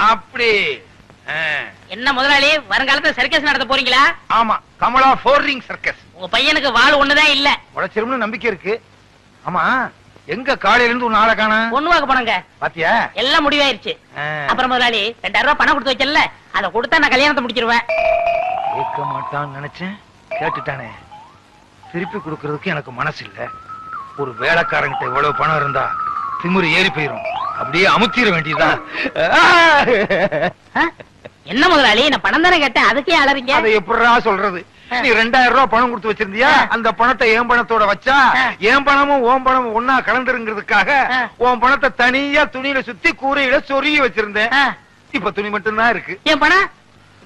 அப்படி என்ன முதலாளி வருங்காலத்துல சர்க்கஸ் நடத்த போறீங்களா? ஆமா, கமலா 4 ரிங் சர்க்கஸ். உங்க பையனுக்கு வாள் ஒண்ணுதான் இல்ல, உழைச்சிரும்னு நம்பிக்கை இருக்கு. ஆமா, எங்க காலையில இருந்து ஒரு நாளை காணா? பொண்ணு வாக்க போனங்க. பாத்தியா, எல்லாம் முடிவாயிருச்சு. அப்புறம் முதலாளி 2000 ரூபாய் பணம் கொடுத்து வச்சல, அதை கொடுத்தா நான் கல்யாணத்தை முடிச்சிருவேன். கேட்க மாட்டான்னு நினைச்சேன், கேட்டுட்டானே. திருப்பி கொடுக்கறதுக்கு எனக்கு மனசு இல்ல. ஒரு வேலைக்காரங்கிட்ட இவ்வளவு பணம் இருந்தா திமிரு ஏறி போயிரும். அப்படியே அமுத்திர வேண்டியதா. என்ன முதலாளி, நான் பணம் தானே கேட்டேன், அதுக்கே அலறீங்க? அதை எப்படிடா சொல்றது? நீ 2000 ரூபாய் பணம் கொடுத்து வச்சிருந்தியா? அந்த பணத்தை என் பணத்தோட வச்சா என் பணமும் ஓம் பணமும் ஒன்னா கலந்துருங்கிறதுக்காக உன் பணத்தை தனியா துணியில சுத்தி கூரையில சொருகி வச்சிருந்தேன். இப்ப துணி மட்டும் தான் இருக்கு. என் பணம்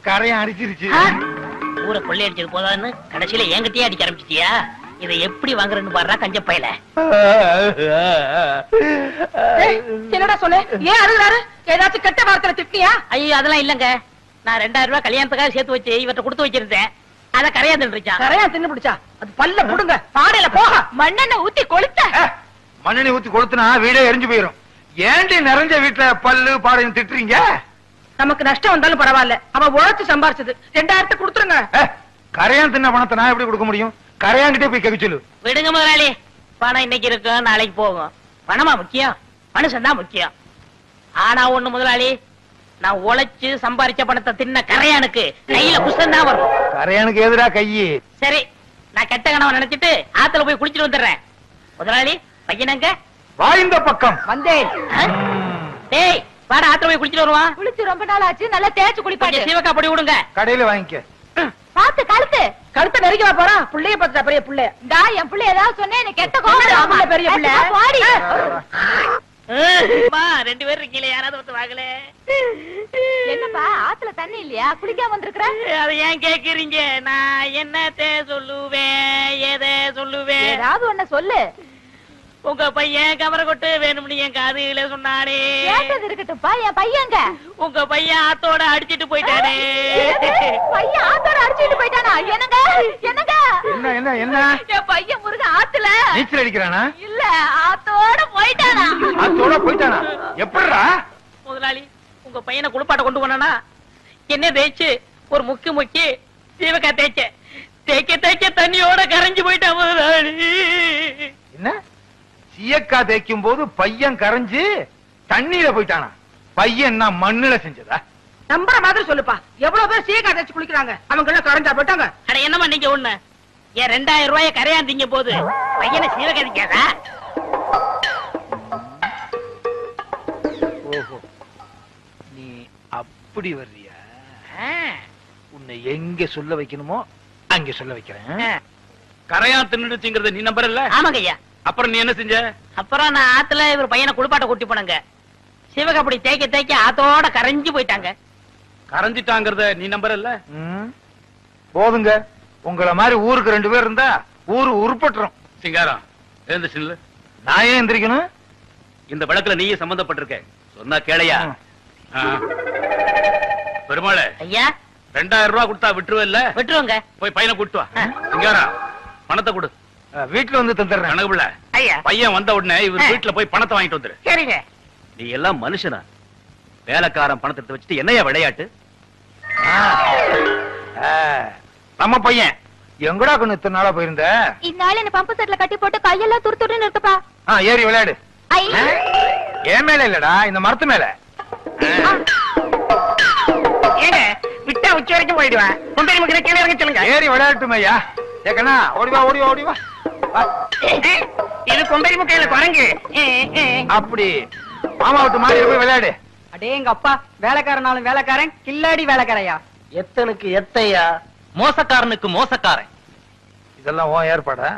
கரையும் அடிச்சிருச்சு. ஊரை கொள்ளை அடிச்சது போதான்னு கடைசியில என்கிட்டயே அடிக்க ஆரம்பிச்சிட்டியா? இதை எப்படி வாங்குறேன்னு பாடுறா கஞ்ச பையல. என்னடா சொன்ன? ஏன் அழுகுறாரு? ஏதாச்சும் கெட்ட வார்த்தை திட்டியா? ஐயோ அதெல்லாம் இல்லங்க, நான் 2000 ரூபாய் கல்யாணத்துக்காக சேர்த்து வச்சு இவற்றை கொடுத்து வச்சிருந்தேன். அத கரையா தின்னுச்சா? கரையா தின்னு பிடிச்சா? அது பல்ல புடுங்க, பாடையில போக மண்ணெண்ண ஊத்தி கொளுத்த. மண்ணெண்ணெய் ஊத்தி கொளுத்துனா வீடே எரிஞ்சு போயிரும். ஏண்டி நிறைஞ்ச வீட்டுல பல்லு பாடையும் திட்டுறீங்க? நமக்கு நஷ்டம் வந்தாலும் பரவாயில்ல, அவன் உழைச்சு சம்பாரிச்சது. 2000 கொடுத்துருங்க. கரையான் தின்ன பணத்தை நான் எப்படி கொடுக்க முடியும்? கரையான்கிட்டே போய் கேட்க சொல்லு. விடுங்க முதலாளி, பணம் இன்னைக்கு இருக்கும் நாளைக்கு போகும். பணமா முக்கியம்? மனுஷன் தான் முக்கியம். ஆனா ஒண்ணு முதலாளி, நான் உழைச்சு சம்பாரிச்ச பணத்தை தின்ன கரையானுக்கு கையில புஷ்டம் தான் வரும். கரையானுக்கு எதிரா கையி? சரி, நான் கெட்ட கனவை நினைச்சிட்டு ஆத்துல போய் குளிச்சுட்டு வந்துடுறேன். முதலாளி பையனங்க வாய்ந்த பக்கம் வந்தேன். டேய் வாடா, ஆத்துல போய் குளிச்சுட்டு வருவான். குளிச்சு ரொம்ப நாள் ஆச்சு, நல்லா தேய்ச்சு குளிப்பாட்டு. சீவக்கா பொடி விடுங்க. கடையில வாங்கிக்க. பாத்து கழுத்து நெருங்கி போறா. புள்ளைய பார்த்தா பெரிய புள்ள. என் புள்ள ஏதாவது சொன்னே எனக்கு கெட்ட கோவம். பெரிய புள்ள பாடி. 2 பேரும் இருக்கீங்களே, யாராவது ஒருத்தர் வாங்கல. என்னப்பா ஆத்துல தண்ணி இல்லையா? குளிக்காம வந்திருக்கிற? அதை ஏன் கேக்குறீங்க? நான் என்னத்தை சொல்லுவேன், எதை சொல்லுவேன்? ஏதாவது ஒண்ணு சொல்லு. உங்க பையன் கமரை கொட்டு வேணும்னு என் காதுல சொன்னானே. கேட்டது இருக்கட்டும்ப்பா, என் பையங்க. உங்க பையன் ஆத்தோட அடிச்சிட்டு போயிட்டானே. பையன் ஆத்தோட அடிச்சிட்டு போயிட்டானா? என்னங்க என்னங்க? என்ன என்ன என்ன? என் பையன் முருகன் ஆத்துல நீச்சல் அடிக்கிறானா? இல்ல, ஆத்தோட போயிட்டானா. ஆத்தோட போயிட்டானா? எப்படிடா? முதலாளி, உங்க பையனை குளிப்பாட்ட கொண்டு போனா என்ன தேய்ச்சு ஒரு முக்கி சீவக்கா தேய்க்க தண்ணியோட கரைஞ்சு போயிட்டான் முதலாளி. என்ன? சீயக்கா தேய்க்கும் போது பையன் கரைஞ்சு தண்ணீர போயிட்டானா? பையன் நான் மண்ணுல செஞ்சதா? நம்புற மாதிரி சொல்லுப்பா. எவ்வளவு பேர் சீக்கா தேய்ச்சு குளிக்கிறாங்க, அவங்க எல்லாம் கரைஞ்சா போயிட்டாங்க. அட என்னமா நீங்க ஒண்ணு, ஏன் 2000 ரூபாய கரையாந்தீங்க போது பையனை சீவக்கா தேய்க்காதா? ஓஹோ, நீ அப்படி வர்றியா? உன்னை எங்க சொல்ல வைக்கணுமோ அங்க சொல்ல வைக்கிறேன். கரையா தின்னுடுச்சுங்கறத நீ நம்பறல்ல? ஆமாங்க ஐயா. அப்புறம் நீ என்ன செஞ்ச? அப்புறம் நான் ஆத்துல இவர் பையனை குளிப்பாட்ட கூட்டி போனங்க. சிவக அப்படி தேய்க்க ஆத்தோட கரைஞ்சு போயிட்டாங்க. கரைஞ்சிட்டாங்கறத நீ நம்பறல்ல? போதுங்க, உங்களை மாதிரி ஊருக்கு 2 பேர் இருந்தா ஊரு உருப்பட்டுரும். சிங்காரம் எழுந்துச்சு. நான் ஏன் எந்திரிக்கணும்? இந்த வழக்குல நீயே சம்பந்தப்பட்டிருக்க, சொன்னா கேளையா? பெருமாளே ஐயா, 2000 ரூபாய் கொடுத்தா விட்டுருவல்ல? விட்டுருவோங்க. போய் பையனை கூட்டு வா. சிங்காரம் பணத்தை கொடு. வீட்டுல வந்து தந்துடுறேன். கணக்குல ஐயா, பையன் வந்த உடனே இவர் வீட்டுல போய் பணத்தை வாங்கிட்டு வந்துரு. சரிங்க. நீ எல்லாம் மனுஷனா? வேலைக்காரன் பணத்தை எடுத்து வச்சுட்டு என்னையா விளையாட்டு? நம்ம பையன் எங்கடா கொண்டு இத்தனை நாளா போயிருந்த? இந்நாள் என்ன பம்பு செட்ல கட்டி போட்டு கையெல்லாம் துருத்துன்னு இருக்குப்பா. ஏறி விளையாடு. ஏன் மேல இல்லடா, இந்த மரத்து மேல. ஏங்க விட்டா உச்சி வரைக்கும் போயிடுவேன். கொண்டு நமக்கு கீழே இறங்க சொல்லுங்க. ஏறி விளையாட்டுமே ஐயா. ஏக்கண்ணா ஓடிவா ஓடிவா ஓடிவா. இது கொம்பரி முக்கையில குரங்கு. அப்படி மாமா விட்டு மாறி போய் விளையாடு. அடே எங்க அப்பா, வேலைக்காரனாலும் வேலைக்காரன், கில்லாடி வேலைக்காரையா. எத்தனுக்கு எத்தையா, மோசக்காரனுக்கு மோசக்காரன். இதெல்லாம் உன் ஏற்பாடா?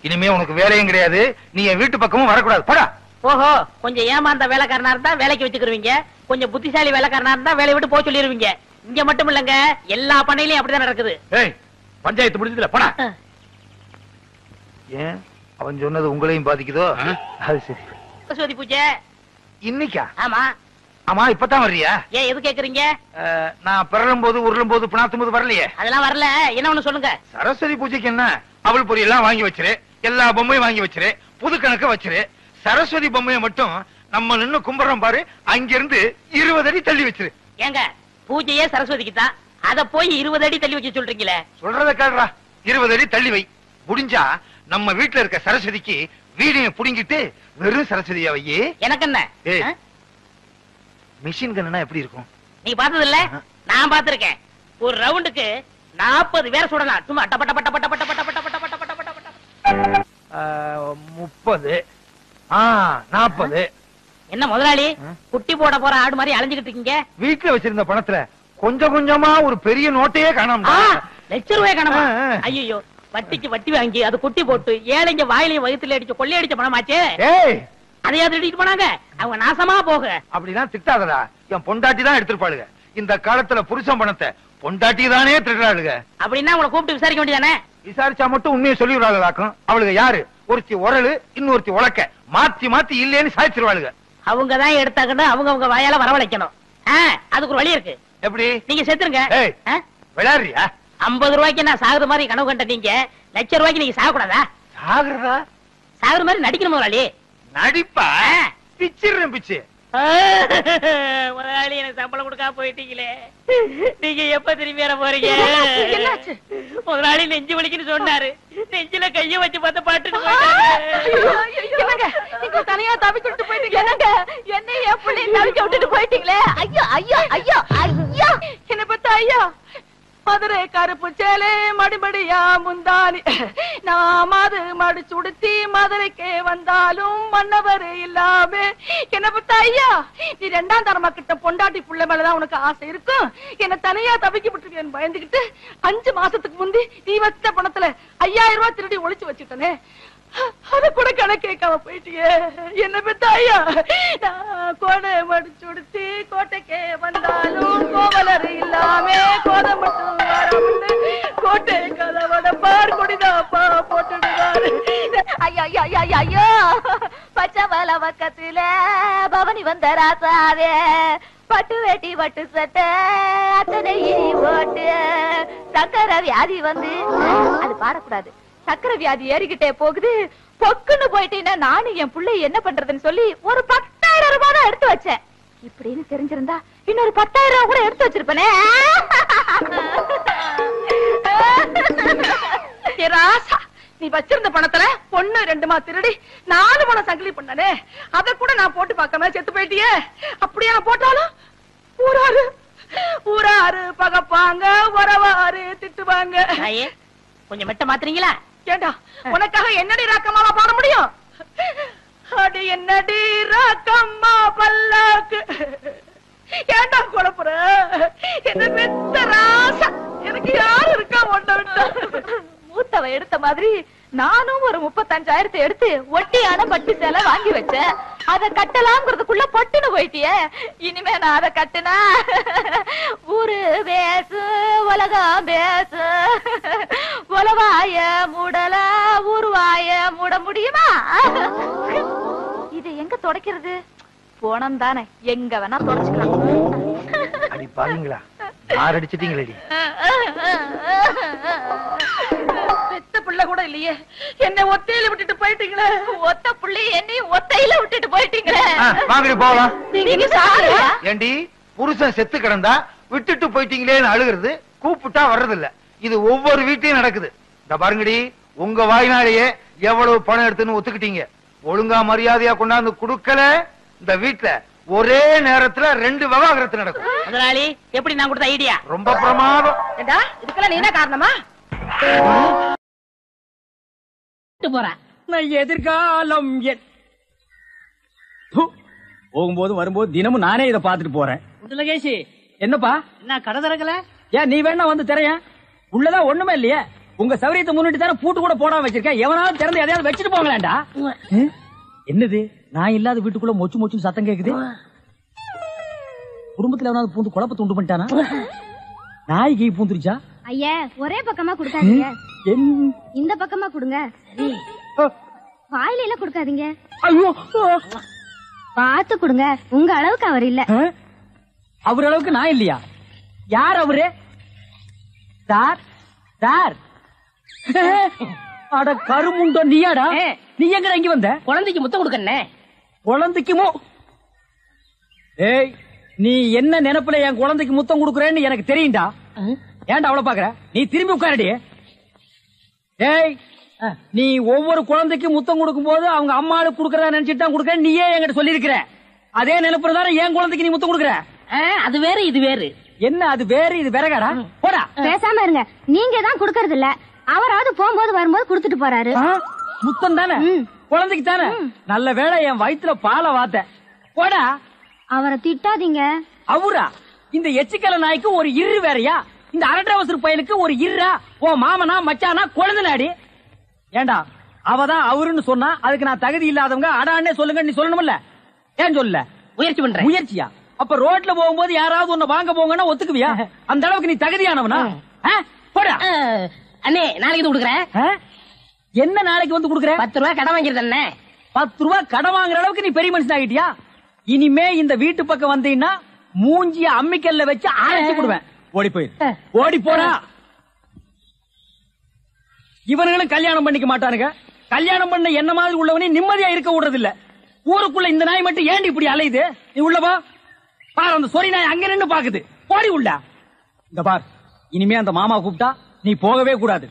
இனிமே உனக்கு வேலையும் கிடையாது, நீ என் வீட்டு பக்கமும் வரக்கூடாது. போடா. ஓஹோ, கொஞ்சம் ஏமாந்த வேலைக்காரனா இருந்தா வேலைக்கு வச்சுக்கிருவீங்க, கொஞ்சம் புத்திசாலி வேலைக்காரனா இருந்தா வேலையை விட்டு போக சொல்லிருவீங்க. இங்க மட்டும் இல்லங்க, எல்லா பண்ணையிலயும் அப்படிதான் நடக்குது. பஞ்சாயத்து முடிஞ்சதுல போடா. ஏன் அவன் சொன்னது உங்களையும் பாதிக்குதோ? அது சரி. சரஸ்வதி பூஜை இன்னைக்கா? ஆமா. ஆமா, இப்பதான் வர்றியா? ஏன் எது கேக்குறீங்க? நான் பிறலும் போது உருளும் போது பிணாத்தும் போது வரலையே. அதெல்லாம் வரல. என்ன ஒண்ணு சொல்லுங்க. சரஸ்வதி பூஜைக்கு என்ன, அவள் பொரியெல்லாம் வாங்கி வச்சிரு, எல்லா பொம்மையும் வாங்கி வச்சிரு, புது கணக்க வச்சிரு. சரஸ்வதி பொம்மையை மட்டும் நம்ம நின்னு கும்புறோம் பாரு, அங்கிருந்து 20 அடி தள்ளி வச்சிரு. ஏங்க பூஜையே சரஸ்வதிக்கு தான், அத போய் 20 அடி தள்ளி வைக்க சொல்றீங்களே. சொல்றத கேளுடா. 20 அடி தள்ளி வை. முடிஞ்சா நம்ம வீட்டுல இருக்க சரஸ்வதிக்கு வீடிய புடிங்கிட்டு வெறும் சரஸ்வதியா வையே. எனக்கு என்ன? மிஷின் கன்னா எப்படி இருக்கும்? நீ பார்த்தது இல்ல? நான் பார்த்திருக்கேன். ஒரு ரவுண்டுக்கு 40 பேர் சுடலாம். சும்மா டப டப டப டப டப டப டப டப டப டப. 30 40. என்ன முதலாளி குட்டி போட போற ஆடு மாதிரி அலைஞ்சுகிட்டு இருக்கீங்க? வீட்டுல வச்சிருந்த பணத்துல கொஞ்சம் கொஞ்சமா ஒரு பெரிய நோட்டையே காணோம். ₹1,00,000 காணோமா? ஐயோ, வட்டிக்கு வட்டி வாங்கி அது குட்டி போட்டு ஏழைங்க வாயிலையும் வயித்துல அடிச்சு கொள்ளையடிச்ச பணமாச்சே. அதையா திருடிட்டு போனாங்க. அவங்க நாசமா போக. அப்படிதான் திட்டாதடா. என் பொண்டாட்டி தான் எடுத்துருப்பாளுங்க. இந்த காலத்துல புருஷன் பணத்தை பொண்டாட்டி தானே திருடுறாளுங்க. அப்படின்னா உங்களை கூப்பிட்டு விசாரிக்க வேண்டியதானே? விசாரிச்சா மட்டும் உண்மையை சொல்லிவிடாதாக்கும். அவளுக்கு யாரு? ஒருத்தி உரலு, இன்னொருத்தி உலக்க, மாத்தி மாத்தி இல்லேன்னு சாய்ச்சிருவாளுங்க. அவங்கதான் எடுத்தாக்கணும், அவங்க வாயால வரவழைக்கணும். அதுக்கு ஒரு வழி இருக்கு. எப்படி? நீங்க செத்துருங்க. விளையாடுறியா? 50 ரூபாய்க்கு நான் சாகுற மாதிரி கனவு கண்ட நீங்க ₹1,00,000 நீங்க சாகக்கூடாதா? சாகுறதா? சாகுற மாதிரி நடிக்கணும் முதலாளி. நடிப்பா? பிச்சிடுறேன் பிச்சு. முதலாளி எனக்கு சம்பளம் கொடுக்காம போயிட்டீங்களே, நீங்க எப்ப திரும்பி வர போறீங்க? முதலாளி நெஞ்சு வலிக்குன்னு சொன்னாரு. நெஞ்சில கைய வச்சு பார்த்த பாட்டு தனியா தவிக்கிட்டு போயிட்டீங்க. என்ன என் பிள்ளை தவிக்க விட்டுட்டு போயிட்டீங்களே. ஐயோ ஐயோ ஐயோ ஐயோ. என்ன பத்த ஐயா, மதுரை கருப்பு சேலை மடிமடியா முந்தானி, நான் மாது மடிச்சு உடுத்தி மதுரைக்கே வந்தாலும் மன்னவர் இல்லாம. என்ன பத்த ஐயா, நீ 2ஆம் தரமா கிட்ட பொண்டாட்டி புள்ள மேலதான் உனக்கு ஆசை இருக்கும். என்ன தனியா தவிக்க விட்டுருக்கேன்னு பயந்துகிட்டு 5 மாசத்துக்கு முந்தி நீ வச்ச பணத்துல 5000 ரூபாய் திருடி ஒளிச்சு வச்சுட்டனே, அத கூட கணக்கு கேட்காம போயிட்டியே. என்ன பெத்த ஐயா, நான் கோடை மடிச்சு உடுத்தி கோட்டைக்கே வந்தாலும் கோவலர் இல்லாம கோதை மட்டும் வராம கோட்டை கதவட பார் குடிதாப்பா போட்டுடுவாரு. ஐயோ ஐயோ ஐயோ ஐயோ, பச்சை மலை பக்கத்துல பவனி வந்த ராசாவே, பட்டு வேட்டி பட்டு சட்டை அத்தனை ஓட்டு, சக்கரை வியாதி வந்து, அது பாடக்கூடாது, சக்கரை வியாதி ஏறிக்கிட்டே போகுது, பொக்குன்னு போயிட்டீங்கன்னா நானும் என் பிள்ளை என்ன பண்றதுன்னு சொல்லி ஒரு 10,000 ரூபாய் தான் எடுத்து வச்சேன். இப்படின்னு தெரிஞ்சிருந்தா இன்னொரு 10,000 ரூபாய் கூட எடுத்து வச்சிருப்பேனே. ராசா, நீ வச்சிருந்த பணத்துல 1 2 திருடி 4 பணம் சங்கிலி பண்ணனே, அத கூட நான் போட்டு பார்க்காம செத்து போயிட்டியே. அப்படியே போட்டாலும் ஊராரு பகப்பாங்க, உறவாரு திட்டுவாங்க. கொஞ்சம் மெட்ட மாத்துறீங்களா? ஏண்டா, உனக்காக என்னடி ராக்கம்மாவா பாட முடியும்? அடி என்னடி ராக்கம்மா பல்லாக்கு, ஏண்டா குழப்புற? என்ன பெத்த ராசா, எனக்கு யாரு இருக்கா ஒண்ண விட்டா? மூத்தவ எடுத்த மாதிரி நானும் ஒரு 35,000 எடுத்து ஒட்டியான பட்டு சேலை வாங்கி வச்சேன். அத கட்டலாம்ங்கிறதுக்குள்ள பட்டுன்னு போயிட்டியே. இனிமே நான் அத கட்டுனா ஊரு பேசு உலகம் பேசு, உலவாய மூடல ஊருவாய மூட முடியுமா? இது எங்க தொடக்கிறது? போனம் தானே, எங்க வேணா தொடச்சுக்கலாம். அடி பாருங்களா, யார் அடிச்சிட்டீங்களேடி? பெத்த பிள்ளை கூட இல்லையே, என்ன ஒத்தையில விட்டுட்டு போயிட்டீங்களே. ஒத்த பிள்ளை என்னையும் ஒத்தையில விட்டுட்டு போயிட்டீங்களே. வாங்கடி போகலாம். நீங்க சாரியா? ஏண்டி, புருஷன் செத்து கிடந்தா விட்டுட்டு போயிட்டீங்களேன்னு அழுகிறது, கூப்பிட்டா வர்றது இல்ல. இது ஒவ்வொரு வீட்லயும் நடக்குது. இந்த பாருங்கடி, உங்க வாய்னாலேயே எவ்வளவு பணம் எடுத்துன்னு ஒத்துக்கிட்டீங்க. ஒழுங்கா மரியாதையா கொண்டாந்து குடுக்கல, இந்த வீட்டுல ஒரே நேரத்துல 2 விவாகரத்து நடக்கும். முதலாளி, எப்படி நான் கொடுத்த ஐடியா? ரொம்ப பிரமாதம். இதுக்கெல்லாம் நீ என்ன காரணமா? நான் எதிர்காலம் போகும்போது வரும்போது தினமும் நானே இதை பாத்துட்டு போறேன். முதலகேசி, என்னப்பா என்ன கடை திறக்கல? ஏன் நீ வேணா வந்து திரையா? உள்ளதான் ஒண்ணுமே இல்லையே. உங்க சௌரியத்தை முன்னிட்டு தானே பூட்டு கூட போடாம வச்சிருக்கேன். எவனாவது திறந்து எதையாவது வச்சுட்டு போங்களேன்டா. என்னது, நான் இல்லாத வீட்டுக்குள்ள மொச்சு மொச்சு சத்தம் கேக்குது. குடும்பத்துல எவனாவது பூந்து குழப்பத்தை உண்டு பண்ணிட்டானா? நாய்க்கு பூந்துருச்சா? ஐயா, ஒரே பக்கமா கொடுக்காதீங்க, இந்த பக்கமா கொடுங்க. வாயில எல்லாம் கொடுக்காதீங்க. ஐயோ, பார்த்து கொடுங்க. உங்க அளவுக்கு அவர் இல்ல. அவர் அளவுக்கு நான் இல்லையா? யார் அவரு? சார் சார், அட கருமுண்டோ, நீயாடா? நீ எங்கடா இங்க வந்த? குழந்தைக்கு முத்தம் கொடுக்கண்ணே. குழந்தைக்குமோ ஏய், நீ என்ன நினைப்புல என் குழந்தைக்கு முத்தம் கொடுக்கறேன்னு எனக்கு தெரியும்டா. ஏன்டா அவளை பாக்குற? நீ திரும்பி உட்காரடி. ஏய், நீ ஒவ்வொரு குழந்தைக்கு முத்தம் கொடுக்கும் போது அவங்க அம்மாளுக்கு கொடுக்கறதா நினைச்சிட்டு தான் கொடுக்கற. நீயே என்கிட்ட சொல்லியிருக்கிற. அதே நினைப்புல தானே என் குழந்தைக்கு நீ முத்தம் கொடுக்கற. அது வேறு இது வேறு. என்ன அது வேறு இது வேறகாடா? போடா. பேசாம இருங்க. நீங்க தான் குடுக்கறது இல்ல. அவராவது போகும்போது வரும்போது குடுத்துட்டு போறாரு. முத்தம் தானே குழந்தைக்கு தானே. நல்ல வேளை என் வயித்துல பாலை வாத்த. போடா. அவரை திட்டாதீங்க. அவரா? இந்த எச்சிக்கல நாய்க்கு ஒரு இரு வேறையா? இந்த அரட்டவசர் பயலுக்கு ஒரு இருரா? ஓ மாமனா மச்சானா குழந்தைனாடி. ஏண்டா அவதான் அவருன்னு சொன்னா அதுக்கு நான் தகுதி இல்லாதவங்க அடான்னே சொல்லுங்க நீ சொல்லணும்ல. ஏன் சொல்ல? முயற்சி பண்றேன். முயற்சியா? அப்ப ரோட்ல போகும்போது யாராவது உன்னை வாங்க போங்கன்னா ஒத்துக்குவியா? அந்த அளவுக்கு நீ தகுதியானவனா? போடா. அண்ணே நாளைக்கு கொடுக்குறேன். என்ன நாளைக்கு வந்து கொடுக்குற? 10 ரூபாய் கடன் வாங்கிருந்த அண்ணே. 10 ரூபாய் கடன் வாங்குற அளவுக்கு நீ பெரிய மனுஷன் ஆகிட்டியா? இனிமே இந்த வீட்டு பக்கம் வந்தீங்கன்னா மூஞ்சிய அம்மிக்கல்ல வச்சு அரைச்சு விடுவேன். ஓடி போயிரு. ஓடி போடா. இவனுங்களும் கல்யாணம் பண்ணிக்க மாட்டானுங்க. கல்யாணம் பண்ண என்ன மாதிரி உள்ளவனே நிம்மதியா இருக்க விடுறது இல்ல. ஊருக்குள்ள இந்த நாய் மட்டும் ஏண்டி இப்படி அலையுது? நீ உள்ளவா பாரு. அந்த சொறி நாய் அங்க நின்னு பாக்குது. போடி உள்ள. இந்த பார், இனிமே அந்த மாமா கூப்பிட்டா நீ போகவே கூடாது.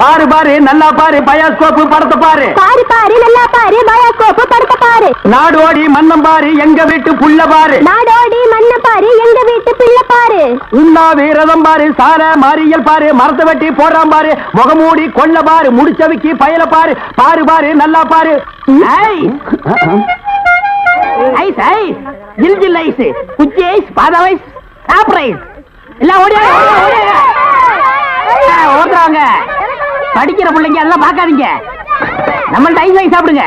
பாரு பாரு நல்லா பாரு பயாஸ்கோப்பு படத்தை பாரு. பாரு பாரு நல்லா பாரு பயாஸ்கோப்பு படத்தை பாரு. நாடோடி மன்னம் பாரு எங்க வீட்டு புள்ள பாரு. நாடோடி மண்ண பாரு எங்க வீட்டு பிள்ளை பாரு. உண்ணாவி ரதம் பாரு சார மாரியல் பாரு மரத்தை வெட்டி போடுறான் பாரு முகமூடி கொள்ள பாரு முடிச்சவிக்கி பயல பாரு. பாரு பாரு நல்லா பாரு. ஐஸ் ஐஸ் ஜில் ஜில் ஐஸ் குச்சி ஐஸ் பாதாம் ஐஸ் சாப்பிட்ற ஐஸ் எல்லாம் ஓடுறாங்க. படிக்கிற பிள்ளைங்க அதெல்லாம் பாக்காதீங்க. நம்மள்ட்ட ஐஸ் ஐஸ் சாப்பிடுங்க.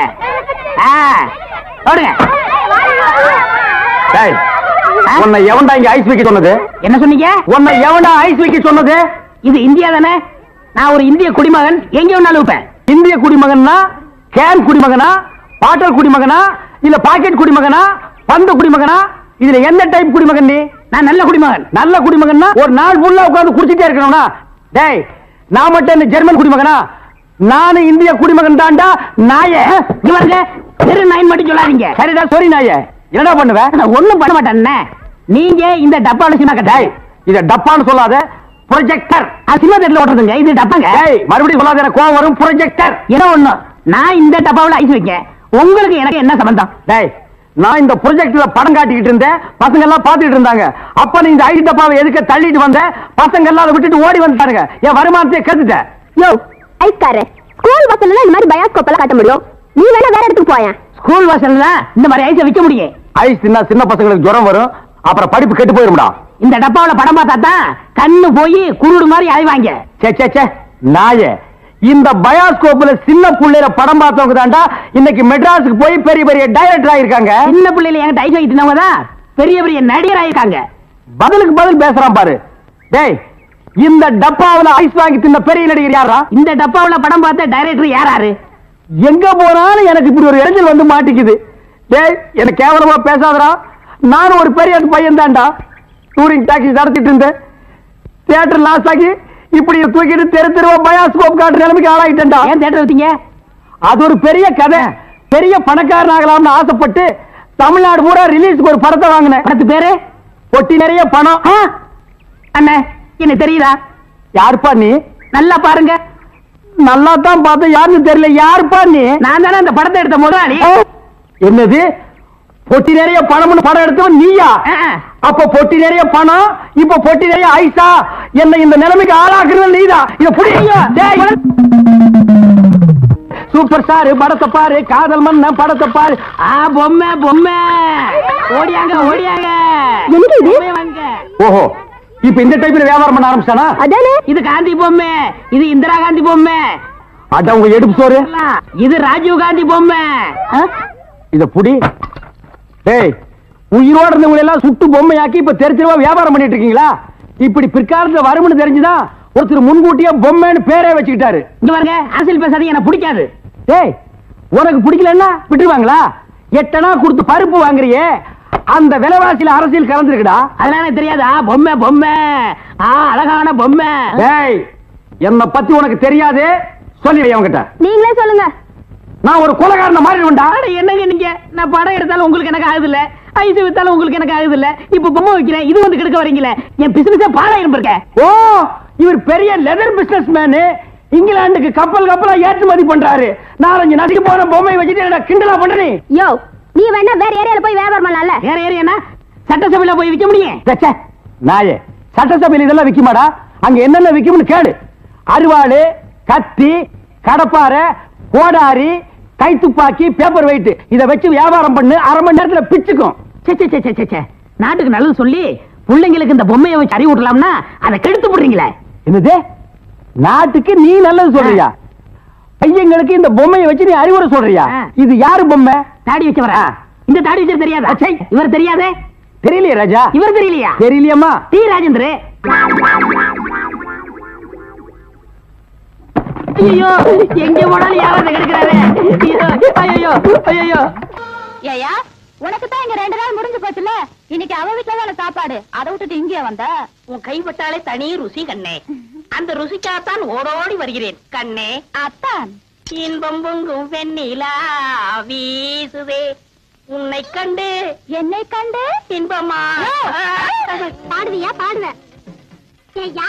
உன்னை எவன்டா இங்க ஐஸ் வைக்க சொன்னது? என்ன சொன்னீங்க? உன்னை எவன்டா ஐஸ் வைக்க சொன்னது? இது இந்தியா தானே? நான் ஒரு இந்திய குடிமகன். எங்க வேணாலும் வைப்பேன். இந்திய குடிமகன்னா கேன் குடிமகனா, பாட்டல் குடிமகனா, இல்ல பாக்கெட் குடிமகனா, பந்து குடிமகனா? இதுல என்ன டைப் குடிமகன் நீ? நான் நல்ல குடிமகன். நல்ல குடிமகன்னா ஒரு நாள் ஃபுல்லா உட்கார்ந்து குடிச்சிட்டே இருக்கணும்னா? டேய், நான் மட்டும் என்ன ஜெர்மன் குடிமகனா? நானும் இந்திய குடிமகன் தான்டா. நாயே இவங்க தெரு நாயின் மட்டும் சொல்லாதீங்க. சரிடா சொரி நாயே. என்னடா பண்ணுவேன்? ஒண்ணும் பண்ண மாட்டேன். நீங்க இந்த டப்பால சின்ன கட்டாய். இத டப்பான்னு சொல்லாத, ப்ரொஜெக்டர். சினிமா தேட்டர்ல ஓட்டுறதுங்க. இது டப்பாங்க. மறுபடியும் சொல்லாத, எனக்கு கோவம் வரும். ப்ரொஜெக்டர் என்ன ஒண்ணு? நான் இந்த டப்பாவில் ஐஸ் வைக்கேன். உங்களுக்கு எனக்கு என்ன சம்பந்தம்? டேய், நான் இந்த ப்ரொஜெக்ட்ல படம் காட்டிக்கிட்டு இருந்தேன். பசங்க எல்லாம் பாத்துக்கிட்டு இருந்தாங்க. அப்ப நீ இந்த ஐஸ் டப்பாவை எதுக்கு தள்ளிட்டு வந்த? பசங்க எல்லாம் அதை விட்டுட்டு ஓடி வந்துட்டானுங்க. என் வருமானத்தை கெடுத்துட்டேன். யோ ஐஸ்காரே, ஸ்கூல் பஸ்ல இந்த மாதிரி பயாஸ்கோப் எல்லாம் காட்ட முடியும். நீ வேணா வேற இடத்துக்கு போய. ஸ்கூல் பஸ்ல இந்த மாதிரி ஐஸ் விக்க முடியும். ஐஸ் தின்னா சின்ன பசங்களுக்கு ஜுரம் வரும். அப்புறம் படிப்பு கெட்டு போயிரும்டா. இந்த டப்பாவில படம் பார்த்தா தான் கண்ணு போய் குருடு மாதிரி அலைவாங்க. சே நாயே, இந்த பயாஸ்கோப்ல சின்ன புள்ளையில படம் பார்த்தவங்க தான்டா இன்னைக்கு மெட்ராஸுக்கு போய் பெரிய பெரிய டைரக்டர் ஆயிருக்காங்க. சின்ன புள்ளையில என்கிட்ட ஐஸ் வைக்கிறவங்க தான் பெரிய பெரிய நடிகர் ஆயிருக்காங்க. பதிலுக்கு பதில் பேசுறான் பாரு. டேய், இந்த டப்பாவுல ஐஸ் வாங்கி தின்ன பெரிய நடிகர் யாரா? இந்த டப்பாவுல படம் பார்த்த டைரக்டர் யாராரு? எங்க போனாலும் எனக்கு இப்படி ஒரு இடைஞ்சல் வந்து மாட்டிக்குது. டேய், எனக்கு கேவலமா பேசாதடா. நானும் ஒரு பெரிய பையன் தான்டா. டூரிங் டாக்ஸி நடத்திட்டு இருந்தேன். தியேட்டர் லாஸ் ஆகி இப்படி தூக்கிட்டு தெரு தெருவா பயாஸ்கோப் காட்டுற நிலைமைக்கு ஆளாகிட்டேன்டா. ஏன் தியேட்டர் வச்சீங்க? அது ஒரு பெரிய கதை. பெரிய பணக்காரன் ஆகலாம்னு ஆசைப்பட்டு தமிழ்நாடு பூரா ரிலீஸ்க்கு ஒரு படத்தை வாங்கினேன். படத்து பேரு பொட்டி நிறைய பணம். அண்ணே, என்ன தெரியுதா? யாருப்பா நீ? நல்லா பாருங்க. நல்லா தான் பார்த்தேன். யாருன்னு தெரியல. யாருப்பா நீ? நான் தானே அந்த படத்தை எடுத்த முதலாளி. என்னது? பொட்டி நிறைய பணம்னு படம் எடுத்தவன் நீயா? அப்ப பொட்டி நிறைய பணம், இப்ப பொட்டி நிறைய ஐசா. என்ன இந்த நிலைமைக்கு ஆளாக்குறது நீதான். இத புடிங்க. சூப்பர் ஸ்டார் படத்தை பாரு, காதல் மன்ன படத்தை பாரு. பொம்மை பொம்மை ஓடியாங்க ஓடியாங்க. ஓஹோ, இப்ப இந்த டைப்ல வியாபாரம் பண்ண ஆரம்பிச்சானா? அதானே. இது காந்தி பொம்மை, இது இந்திரா காந்தி பொம்மை. அட உங்க எடுப்பு சோறு. இது ராஜீவ் காந்தி பொம்மை. இத புடி. டேய், உயிரோட இருந்தவங்க எல்லாம் சுட்டு பொம்மையாக்கி இப்ப தெரிஞ்சிருவா வியாபாரம் பண்ணிட்டு இருக்கீங்களா? இப்படி பிற்காலத்துல வரும்னு தெரிஞ்சுதான் ஒருத்தர் முன்கூட்டியே பொம்மைன்னு பேரே வச்சுக்கிட்டாரு. இங்க பாருங்க, அரசியல் பேசாதீங்க, எனக்கு பிடிக்காது. டேய், உனக்கு பிடிக்கலன்னா விட்டுருவாங்களா? 8 அணா கொடுத்து பருப்பு வாங்குறியே, அந்த விலைவாசியில அரசியல் கலந்துருக்குடா. அதனால தெரியாதா? பொம்மை பொம்மை, அழகான பொம்மை. டேய், என்ன பத்தி உனக்கு தெரியாது. சொல்லி அவங்கிட்ட. நீங்களே சொல்லுங்க. நான் ஒரு கொலைகாரனை மாறிடுவேன்டா. என்னங்க நீங்க, நான் படம் எடுத்தாலும் உங்களுக்கு எனக்கு ஆகுது இல்ல, ஐஸ் வித்தாலும் உங்களுக்கு எனக்கு ஆகுது இல்ல, இப்ப பொம்மை வைக்கிறேன் இது வந்து கெடுக்க வரீங்களே, என் பிசினஸே பாழாயிரம் இருக்க. ஓ, இவர் பெரிய லெதர் பிசினஸ் மேனு, இங்கிலாந்துக்கு கப்பலா ஏற்றுமதி பண்றாரு. 4-5 நாளைக்கு போற பொம்மை வச்சுட்டு கிண்டலா பண்றீ? யோ, நீ வேணா வேற ஏரியால போய் வியாபாரம் பண்ணலாம்ல. வேற ஏரியானா சட்டசபையில போய் விக்க முடியும்? நாயே, சட்டசபையில இதெல்லாம் விக்குமாடா? அங்க என்னென்ன விக்கும்னு கேடு. அருவாளு, கத்தி, கடப்பாரை, கோடாரி, கைத்துப்பாக்கி, பேப்பர் வெயிட், இத வச்சு வியாபாரம் பண்ணு, 1/2 மணி நேரத்துல பிச்சுக்கும். நாட்டுக்கு நல்லது சொல்லி பிள்ளைங்களுக்கு இந்த பொம்மையை வச்சு அறிவு விடலாம்னா அதை கெடுத்து போடுறீங்களே. என்னது, நாட்டுக்கு நீ நல்லது சொல்றியா? பையங்களுக்கு இந்த பொம்மையை வச்சு நீ அறிவுரை சொல்றியா? இது யாரு பொம்மை? தாடி வச்சவரா? இந்த தாடி வச்சது தெரியாதா? இவர் தெரியாதே? தெரியலையா ராஜா? இவர் தெரியலையா? தெரியலையம்மா. டி ராஜேந்திர. ஐயோ, எங்க போனாலும் யாராவது கிடைக்கிறாரு. ஐயோ ஐயோ. ஏயா, உனக்கு தான் இங்க 2 நாள் முடிஞ்சு போச்சுல, இன்னைக்கு அவ வீட்டுல தான சாப்பாடு, அதை விட்டுட்டு இங்கே வந்த. உன் கைப்பட்டாலே தனி ருசி கண்ணே, அந்த ருசிக்காகத்தான் ஓடோடி வருகிறேன் கண்ணே. அத்தான் இன்பம் பொங்கும் வெண்ணிலா வீசுதே, உன்னை கண்டு என்னை கண்டு இன்பமா. பாடுவியா? பாடுவேன். ஏய்யா,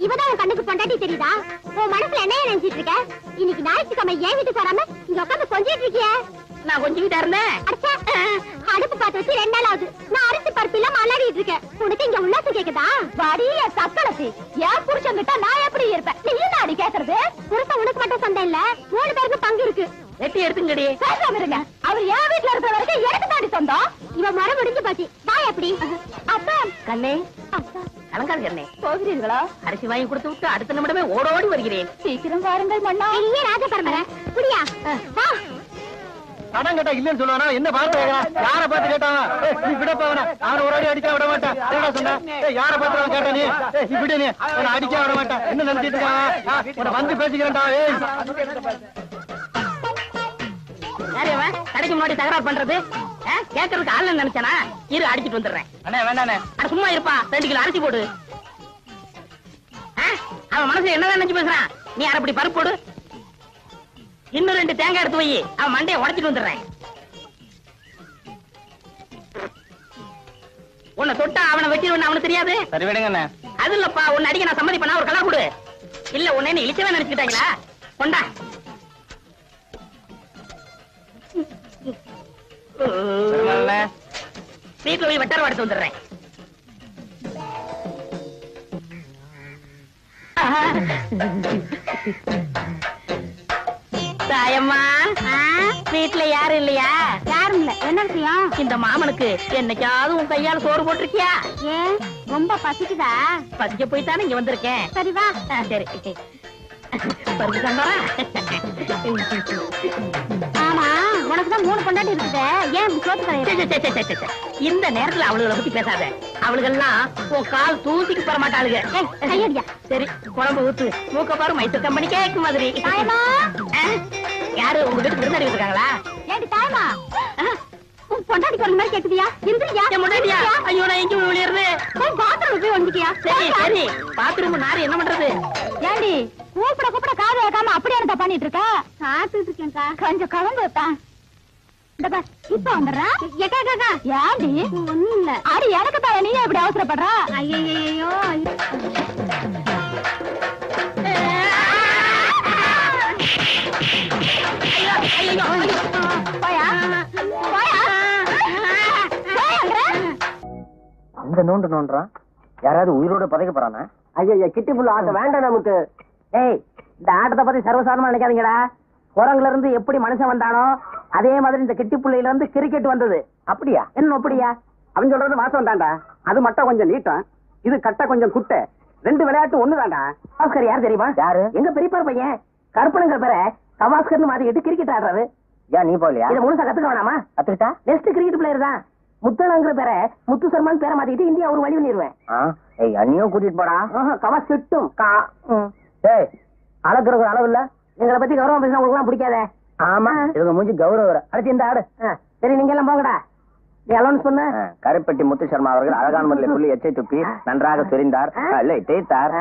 இவதான் உன் கண்ணுக்கு பொண்டாட்டி தெரியுதா? உன் மனசுல என்ன நினைச்சிட்டு இருக்க? இன்னைக்கு ஞாயிற்றுக்கிழமை ஏன் வீட்டுக்கு வராம இங்க உட்காந்து கொஞ்சிட்டு இருக்கிய? நான் கொஞ்சம் வீட்டா இருந்தேன். அடுப்பு பார்த்து வச்சு 2 நாள் ஆகுது. நான் அரிசி பருப்பு இல்லாம அலாடிட்டு இருக்கேன். உனக்கு இங்க உல்லாசம் கேக்குதா? வாடிய சக்கலத்தி, ஏன் புருஷன் கிட்ட நான் எப்படி இருப்பேன்? நீ என்ன அடி கேக்குறது? புருஷன் உனக்கு மட்டும் சொந்தம் இல்ல, 3 பேருக்கு பங்கு இருக்கு. வெட்டி எடுத்துங்கடி. பேசாம இருங்க. அவர் என் வீட்டுல இருக்கிற வரைக்கும் எனக்கு தாண்டி சொந்தம். இவன் மரம் முடிஞ்சு போச்சு. வா எப்படி? அப்பா கண்ணே, அப்பா அலங்காரம் கண்ணே, போகிறீர்களா? அரிசி வாங்கி கொடுத்து விட்டு அடுத்த நிமிடமே ஓடோடி வருகிறேன். சீக்கிரம் வாருங்கள் மன்னா. இல்லையே ராஜ பரம்பரை. புரியா? வா. படம் கேட்டா இல்லன்னு சொல்லுவானா? என்ன பார்த்து யார பார்த்து கேட்டான்? நீ விடப்பா அவன. நான் ஒரு அடி அடிக்க விட மாட்டேன். என்னடா சொன்ன? யார பார்த்து அவன் கேட்டா? நீ விடு, நீ அவனை அடிக்க விட மாட்டேன். என்ன நினைச்சிட்டு இருக்கான்? உன்னை வந்து பேசிக்கிறேன்டா. யாரு அவன் கடைக்கு முன்னாடி தகராறு பண்றது? கேட்கறதுக்கு ஆள் நினைச்சானா? இரு, அடிச்சிட்டு வந்துடுறேன். அண்ணே வேண்டாண்ணே. சும்மா இருப்பா, 2 கிலோ அரிசி போடு. அவன் மனசுல என்னதான் நினைச்சு பேசுறான்? நீ அரைப்படி பருப்பு போடு, இன்னும் 2 தேங்காய் எடுத்து வை, அவன் மண்டையை உடைச்சிட்டு வந்துடுறேன். உன்னை தொட்டா அவனை வெட்டிடுவேன் அவனுக்கு தெரியாது. சரி விடுங்க. அது இல்லப்பா, உன்னை அடிக்க நான் சம்மதி பண்ணா ஒரு கலா கொடு. இல்ல உன்னை என்ன இழிச்சவே நினைச்சுக்கிட்டாங்களா? கொண்டா. வீட்டுல போய் வெட்டார எடுத்து வந்துடுறேன். தாயம்மா, வீட்டுல யாரும் இல்லையா? யாரும் இல்ல. என்ன விஷயம்? இந்த மாமனுக்கு என்னைக்காவது உன் கையால சோறு போட்டிருக்கியா? ஏன், ரொம்ப பசிக்குதா? பசிக்க போய் தானே இங்க வந்திருக்கேன். சரி வா. சரி, பருப்பு சாம்பாரா? ஆமா, உனக்கு தான் 3 பொண்டாட்டி இருக்குது, ஏன் சோத்து கரையிற? இந்த நேரத்துல அவளுகளை பத்தி பேசாத. அவளுகெல்லாம் உன் கால் தூசிக்கு போற மாட்டாளுங்க. கையடியா. சரி, குழம்பு ஊத்து. மூக்க பாரு, மைசூர் கம்பெனி கேக்கு மாதிரி. தாயமா, யாரு உங்க வீட்டுக்கு விருந்தாடி இருக்காங்களா? ஏடி தாயமா, உன் பொண்டாட்டி குரல் மாதிரி கேக்குதியா? இந்திரியா? என் முன்னாடியா? ஐயோ, நான் எங்க விளையாடுறது? போய் பாத்ரூம் போய் வந்துக்கியா? சரி சரி, பாத்ரூம் நாரு என்ன பண்றது? ஏண்டி கூப்பிட காது வைக்காம அப்படியே என்ன பண்ணிட்டு இருக்க? காத்துட்டு இருக்கேன்க்கா. கொஞ்சம் கலந்து வைப்பேன். இந்த பார், இப்ப வந்துடுறேன். ஏண்டி? ஒண்ணும் இல்ல. அடி எனக்கு தான், நீ இப்படி அவசரப்படுற? ஐயோ, இந்த நோண்டுறான். யாராவது உயிரோட பதைக்க போறானா? ஐயா, கிட்டி புள்ள ஆட்ட வேண்டாம் நமக்கு. ஏய், இந்த ஆட்டத்தை பத்தி சர்வசாதாரணமா நினைக்காதீங்கடா. குரங்குல இருந்து எப்படி மனுஷன் வந்தானோ அதே மாதிரி இந்த கிட்டி புள்ளையில இருந்து கிரிக்கெட் வந்தது. அப்படியா? என்ன அப்படியா? அவன் சொல்றது வாசம் தான்டா. அது மட்டும் கொஞ்சம் நீட்டம், இது கட்ட கொஞ்சம் குட்டை. 2 விளையாட்டு ஒண்ணுதான்டா. கவாஸ்கர் யார் தெரியுமா? யாரு? எங்க பெரியப்பா பையன் கருப்பனுங்கிற பேரை கவாஸ்கர்னு மாத்திக்கிட்டு கிரிக்கெட் ஆடுறாரு. ஏன் நீ போலியா? இதை முழுசா கத்துக்க வேணாமா? கத்துக்கிட்டா நெக்ஸ்ட் கிரிக்கெட் பிளேயர் தான். முத்தனங்கிற பேரை முத்து சர்மான் பேரை மாத்திக்கிட்டு இந்தியா ஒரு வழி பண்ணிடுவேன். அண்ணியும் கூட்டிட்டு போடா. கவாஸ் கிட்டும். அளக்குறது அளவு இல்ல. எங்களை பத்தி கௌரவம் பேசினா உங்களுக்கு எல்லாம் பிடிக்காத. ஆமா, இவங்க மூஞ்சி கௌரவம். அடுத்து இந்த ஆடு. சரி, நீங்க எல்லாம் போங்கடா. நீ அலௌன்ஸ் பண்ண. கருப்பட்டி முத்து சர்மா அவர்கள் அழகான முறையில் புள்ளி எச்சை துப்பி நன்றாக சொரிந்தார், இல்லை தேய்த்தார்.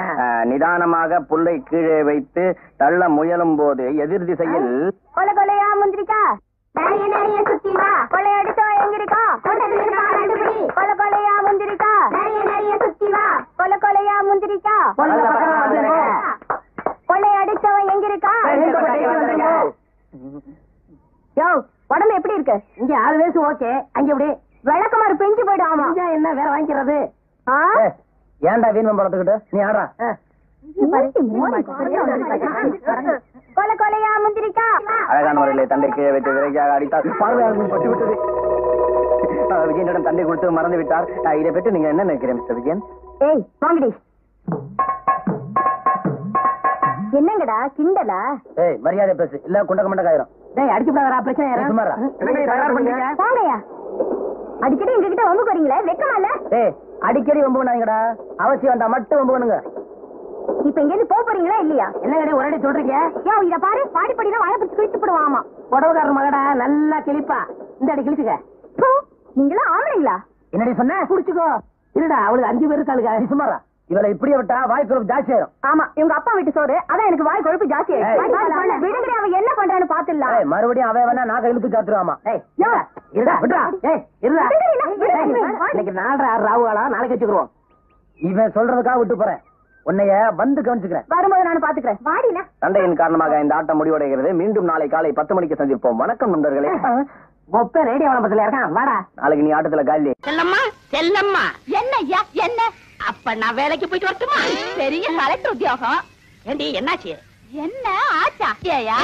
நிதானமாக புல்லை கீழே வைத்து தள்ள முயலும் போது எதிர் திசையில் கொலை கொலையா முந்திரிக்கா நிறைய நிறைய சுத்தி வா கொலை அடிச்சா எங்கிருக்கா கொலை கொலையா முந்திரிக்கா நிறைய நிறைய சுத்தி வா கொலை கொலையா முந்திரிக்கா கொலை அடிச்சவன் எங்கிருக்கா. யோ உடம்பு எப்படி இருக்கு? இங்க 6 வயசு ஓகே, அங்க எப்படி விளக்கமாறு பெஞ்சு போயிடும். ஆமா என்ன வேற வாங்கிக்கிறது? ஏன்டா வீண் பழத்துக்கிட்டு நீ ஆடுறா? கொலை கொலையா முந்திரிக்கா. அழகான முறையிலே தண்டை கீழே வைத்து விரைக்காக அடித்தார். பார்வையாளர்கள் பட்டு விட்டது. விஜயனிடம் தண்டை கொடுத்து மறந்து விட்டார். இதை பற்றி நீங்க என்ன நினைக்கிறேன் மிஸ்டர் விஜயன்? ஏய் வாங்கடி. என்னங்கடா கிண்டலா? ஏய் மரியாதை பேசு, இல்ல குண்டக்க மண்டக்காயிரும். டேய் அடிச்சு போடாதடா, பிரச்சனை சும்மாடா. வாங்கயா. அடிக்கடி எங்ககிட்ட வம்பு வரீங்களே, வெக்கமா இல்ல? ஏய் அடிக்கடி வம்பு பண்ணாங்கடா, அவசியம் வந்தா மட்டும் வம்பு பண்ணுங்க. இப்ப இங்க இருந்து போக போறீங்களா இல்லையா? என்னங்கடி ஒரே சொல்றீங்க? யோ இத பாரு, பாடி படினா வாய பிடிச்சு கிழிச்சு போடுவாமா. புடவைக்காரர் மகடா நல்லா கிழிப்பா, இந்த அடி கிழிச்சுக்க. நீங்களா ஆம்பளைங்களா? என்னடி சொன்ன? புடிச்சுக்கோ. இல்லடா அவளுக்கு 5 பேர் இருக்காளுங்க. சும்மாரா இவளை இப்படியே விட்டா வாய் குழப்பு ஜாஸ்தி ஆயிரும். ஆமா இவங்க அப்பா வீட்டு சோறு, அதான் எனக்கு வாய் கொழுப்பு ஜாஸ்தி ஆயிடும். விடுங்கடி, அவன் என்ன பண்றான்னு பாத்துடலாம். மறுபடியும் அவன் வேணா நாக்க இழுத்து சாத்துருவாமா. இன்னைக்கு 4:30 ராவுகாலா, நாளைக்கு வச்சுக்கிறோம். இவன் சொல்றதுக்காக விட்டு போறேன், உன்னைய வந்து கவனிச்சுக்கிறேன். வரும்போது நான் பாத்துக்கிறேன். வாடினா சண்டையின் காரணமாக இந்த ஆட்டம் முடிவடைகிறது. மீண்டும் நாளை காலை 10 மணிக்கு சந்திப்போம். வணக்கம் நண்பர்களே. ஒப்ப ரேடியோ விளம்பரத்துல இருக்கான், வாடா. நாளைக்கு நீ ஆட்டத்துல காலி. செல்லம்மா செல்லம்மா. என்ன ஐயா என்ன? அப்ப நான் வேலைக்கு போயிட்டு வரட்டுமா? பெரிய கலெக்டர் உத்தியோகம். ஏண்டி என்னாச்சு? என்ன ஆச்சா? ஏயா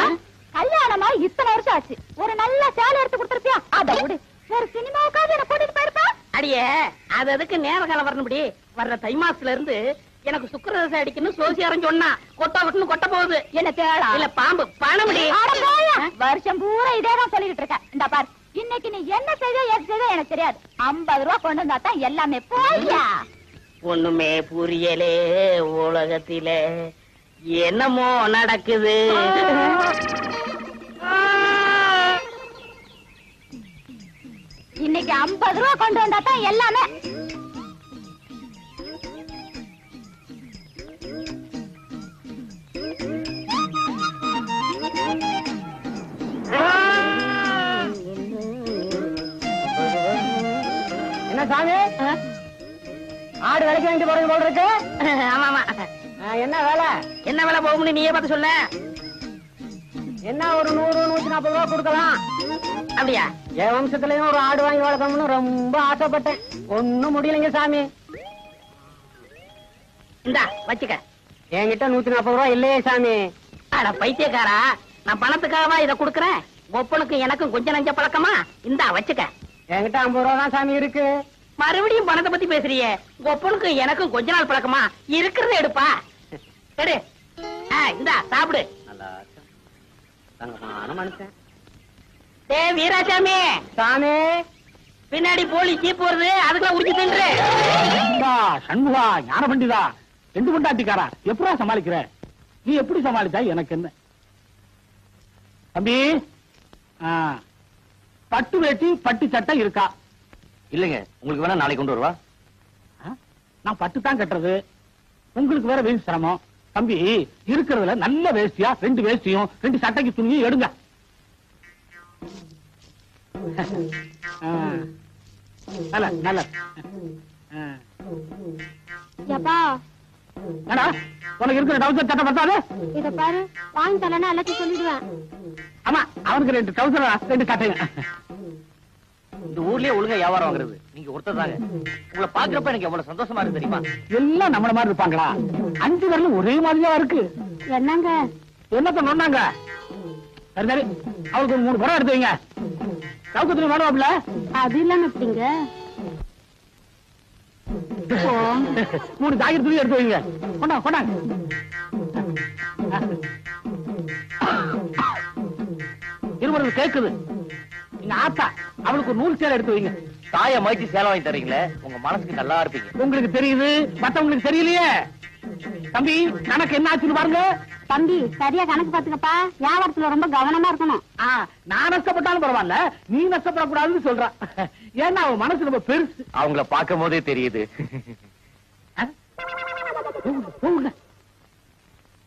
கல்யாணமா இத்தனை வருஷம் ஆச்சு, ஒரு நல்ல சேலை எடுத்து கொடுத்துருப்பியா? அத விடு, வேற சினிமாவுக்காவது என்ன கூட்டிட்டு போயிருப்பா. அடியே அது அதுக்கு நேர காலம் வரணும்படி. வர்ற தை மாசத்துல இருந்து எனக்கு சுக்கிரதசை அடிக்கணும் சோசியாரம் சொன்னா, கொட்டா விட்டுன்னு கொட்ட போகுது. என்ன தேடா? இல்ல பாம்பு பணமுடி. வருஷம் பூரா இதேதான் சொல்லிட்டு இருக்க. இந்த பாரு, இன்னைக்கு நீ என்ன செய்த எது செய்த எனக்கு தெரியாது. 50 ரூபா கொண்டு வந்தா தான் எல்லாமே. போயா ஒண்ணுமே புரியலே உலகத்தில என்னமோ நடக்குது. இன்னைக்கு 50 ரூபா கொண்டு வந்தா தான் எல்லாமே. என்ன சாமி, ஆடு வேலைக்கு வாங்கிட்டு போறது போல இருக்கு. ஆமா ஆமா. என்ன வேலை? என்ன வேலை போகும்னு நீயே பார்த்து சொல்ல. என்ன ஒரு 100-140 ரூபா கொடுக்கலாம். அப்படியா? என் வம்சத்துலயும் ஒரு ஆடு வாங்கி வளர்க்கணும்னு ரொம்ப ஆசைப்பட்டேன், ஒண்ணும் முடியலைங்க சாமி. இந்தா வச்சுக்க. என்கிட்ட 140 ரூபா இல்லையே சாமி. அட பைத்தியக்காரா, நான் பணத்துக்காகவா இதை கொடுக்கறேன்? ஒப்பனுக்கும் எனக்கும் கொஞ்சம் நஞ்ச பழக்கமா? இந்தா வச்சுக்க. என்கிட்ட 50 ரூபா தான் சாமி இருக்கு. மறுபடியும் பணத்தை பத்தி பேசுறியே. ஒப்பனுக்கும் எனக்கும் கொஞ்ச நாள் பழக்கமா? இருக்கிறத எடுப்பா. எடு. இந்தா சாப்பிடு. வீராசாமி சாமி, பின்னாடி போலீஸ் ஜீப் வருது, அதுக்குள்ள உரிச்சு தின்று. சண்முகா, ஞான பண்டிதா, 2 பொண்டாட்டிக்காரா, எப்படா சமாளிக்கிற? நீ எப்படி சமாளிச்சா எனக்கு என்ன? தம்பி, பட்டு வேட்டி பட்டு சட்டை இருக்கா? இல்லைங்க, உங்களுக்கு வேணா நாளைக்கு கொண்டு வருவா. நான் பட்டு தான் கட்டுறது, உங்களுக்கு வேற வேஸ்ட் சிரமம். தம்பி, இருக்கிறதுல நல்ல வேஷ்டியா 2 வேஷ்டியும் 2 சட்டைக்கு துணியும் எடுங்க. நல்ல நல்ல. யப்பா என்னடா உனக்கு இருக்கிற டவுசர் சட்டை பத்தாது? இத பாரு, வாங்கி தரலன்னா எல்லாத்தையும் சொல்லிடுவேன். ஆமா, அவனுக்கு 2 டவுசர் 2 சட்டைங்க. இந்த ஊர்லயே ஒழுங்கா வியாபாரம் வாங்குறது நீங்க ஒருத்தர் தாங்க. உங்களை பாக்குறப்ப எனக்கு எவ்வளவு சந்தோஷமா இருக்கு தெரியுமா? எல்லாம் நம்மள மாதிரி இருப்பாங்களா? 5 பேர்லும் ஒரே மாதிரியா இருக்கு. என்னங்க என்னத்த நோண்டாங்க? சரி சரி, அவளுக்கு 3 படம் எடுத்து வைங்க. கவுக்கத்துல வேணுவாப்ல? அது இல்லாம எப்படிங்க? 3 ஜாக்கெட் துணி எடுத்து வைங்க. கொண்டாங்க கொண்டாங்க. இருபது கேக்குது. நீங்க ஆத்தா, அவளுக்கு ஒரு 100 சேலை எடுத்து வைங்க. தாய மாய்ச்சி சேலை வாங்கி தரீங்களே, உங்க மனசுக்கு நல்லா இருப்பீங்க. உங்களுக்கு தெரியுது, மத்தவங்களுக்கு தெரியலையே. தம்பி, கணக்கு என்ன ஆச்சுன்னு பாருங்க. தம்பி, சரியா கணக்கு பாத்துக்கப்பா. வியாபாரத்துல ரொம்ப கவனமா இருக்கணும். நான் நஷ்டப்பட்டாலும் பரவாயில்ல, நீ நஷ்டப்படக்கூடாதுன்னு சொல்ற. ஏன்னா அவன் மனசு ரொம்ப பெருசு. அவங்கள பார்க்கும் போதே தெரியுது.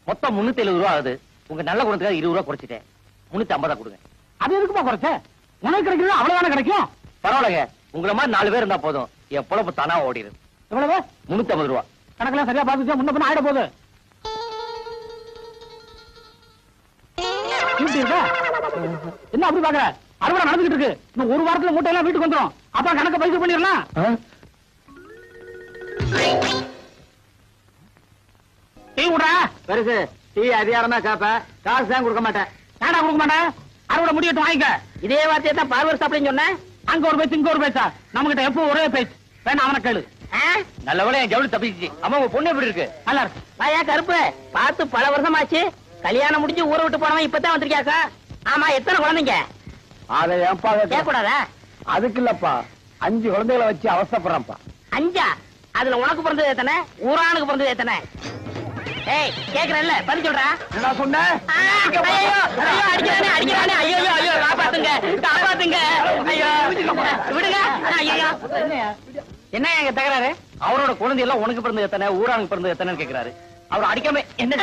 மொத்தம் 370 ரூபா ஆகுது. உங்க நல்ல குணத்துக்காக 20 ரூபா குறைச்சிட்டேன். 350 கொடுங்க. அது எதுக்குப்பா குறைச்ச? உனக்கு கிடைக்கிறது அவ்வளவுதானே கிடைக்கும். பரவாயில்லைங்க, உங்களை மாதிரி 4 பேர் இருந்தா போதும், என் பொழப்பு தானா ஓடிடுது. எவ்வளவு? 350 ரூபா. கணக்கெல்லாம் சரியா பாத்துச்சா? முன்ன பின்ன ஆயிட போகுது. என்ன அப்படி பாக்குற? அறுவடை நடந்துகிட்டு இருக்கு. இன்னும் ஒரு வாரத்துல மூட்டை எல்லாம் வீட்டுக்கு வந்துடும். அப்புறம் கணக்க பைசல் பண்ணிடலாம். டீ விடுறா. பெருசு டீ அதிகாரமா கேப்ப, காசு தான் கொடுக்க மாட்டேன். ஏடா கொடுக்க மாட்டேன்? அறுவடை முடியட்டும் வாங்கிக்க. இதே வார்த்தையை தான் பார்வர் சாப்பிடுன்னு சொன்னேன். அங்க ஒரு பேச்சு இங்க ஒரு பேச்சா? நம்ம கிட்ட எப்போ ஒரே பேச்சு. வேணா அவனை கேளு. நல்ல வேளை என் ஜவுளி தப்பிச்சு. அம்மா உங்க பொண்ணு எப்படி இருக்கு? நல்லா இருக்கு. வாயா கருப்பு, பார்த்து பல வருஷம் ஆச்சு. கல்யாணம் முடிஞ்சு ஊரை விட்டு போனவன் இப்பதான் வந்திருக்கியாக்கா. ஆமா, எத்தனை குழந்தைங்க? அதை ஏன்பா கேட்கக்கூடாதா? அதுக்கு இல்லப்பா, 5 குழந்தைகளை வச்சு அவசரப்படுறப்பா. 5? அதுல உனக்கு பிறந்தது எத்தனை? ஊரானுக்கு பிறந்தது எத்தனை? ஏய், கேக்குறேன்ல, பதில் சொல்றா. என்ன சொன்ன? ஐயோ அடிக்கிறானே அடிக்கிறானே. ஐயோ ஐயோ, காப்பாத்துங்க காப்பாத்துங்க. ஐயோ விடுங்க. ஐயோ என்ன எங்க தகராறு? அவரோட குழந்தை எல்லாம் உனக்கு பிறந்தது எத்தனை, ஊரானுக்கு பிறந்தது எத்தனைன்னு கேக்குறாரு. அவர் அடிக்காம என்ன?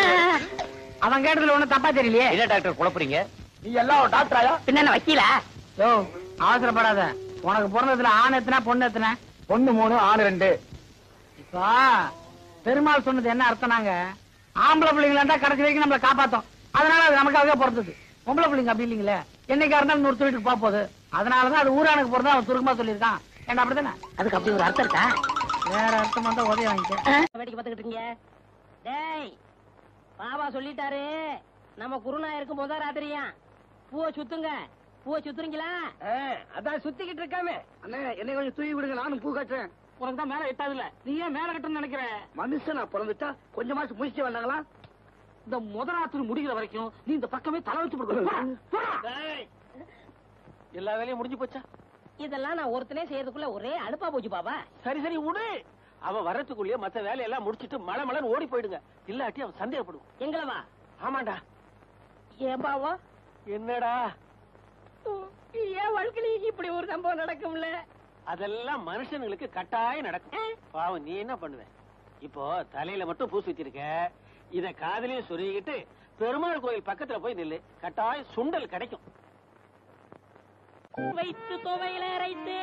அவன் கேட்டதுல ஒண்ணு தப்பா தெரியலையே. என்ன டாக்டர் குழப்பறீங்க? நீ எல்லாம் ஒரு டாக்டராயா? பின்ன என்ன வக்கீலா? யோ, அவசரப்படாத. உனக்கு பிறந்ததுல ஆண் எத்தனை பொண்ணு எத்தனை? பொண்ணு 3 ஆண் 2. இப்ப பெருமாள் சொன்னது என்ன அர்த்தம்னாங்க, ஆம்பளை பிள்ளைங்களா இருந்தா கடைசி வரைக்கும் நம்மளை காப்பாத்தோம். அதனால அது நமக்காக பிறந்தது. பொம்பளை பிள்ளைங்க அப்படி இல்லீங்களே, என்னைக்கா இருந்தாலும் ஒரு வீட்டுக்கு போக போகுது. அதனாலதான் அது ஊரானுக்கு பிறந்தா அவன் சுருக்கமா சொல்லியிருக்கான். ஏன்னா அப்படித்தானே? அதுக்கு அப்படி ஒரு அர்த்தம் இருக்கா? வேற அர்த்தம் வந்தா உதவி வாங்கிக்க. வேடிக்கை பார்த்துக்கிட்டு இருக்கீங்க. டேய், பாபா சொல்லிட்டாரு, நம்ம குருநா இருக்கும் போதா ராத்திரியா பூவை சுத்துங்க. பூவை சுத்துறீங்களா? அதான் சுத்திக்கிட்டு இருக்காமே. அண்ணே, என்னை கொஞ்சம் தூக்கி விடுங்க, நானும் பூ கட்டுறேன். உனக்கு தான் மேல எட்டாதுல, நீ ஏன் மேல கட்டணும்னு நினைக்கிற? மனுஷனா பிறந்துட்டா கொஞ்சமாச்சு முடிச்சு வந்தாங்களா? இந்த முதராத்திரி முடிகிற வரைக்கும் நீ இந்த பக்கமே தலை வச்சு கொடுக்கணும். எல்லா வேலையும் முடிஞ்சு போச்சா? இதெல்லாம் நான் ஒருத்தனே செய்யறதுக்குள்ள ஒரே அலுப்பா போச்சு பாபா. சரி சரி விடு. அவன் வரத்துக்குள்ளேயே மத்த வேலையெல்லாம் முடிச்சிட்டு மழை மழைன்னு ஓடி போயிடுங்க. இல்லாட்டி அவன் சந்தேகப்படுவான். எங்களவா? ஆமாண்டா. ஏன் பாவா? என்னடா என் வாழ்க்கையில இப்படி ஒரு சம்பவம் நடக்கும்ல? அதெல்லாம் மனுஷனுங்களுக்கு கட்டாயம் நடக்கும். பாவம், நீ என்ன பண்ணுவ? இப்போ தலையில மட்டும் பூசி வச்சிருக்க, இத காதலையும் சொருகிட்டு பெருமாள் கோயில் பக்கத்துல போய் நில்லு, கட்டாயம் சுண்டல் கிடைக்கும். வைத்து துவையில அரைத்து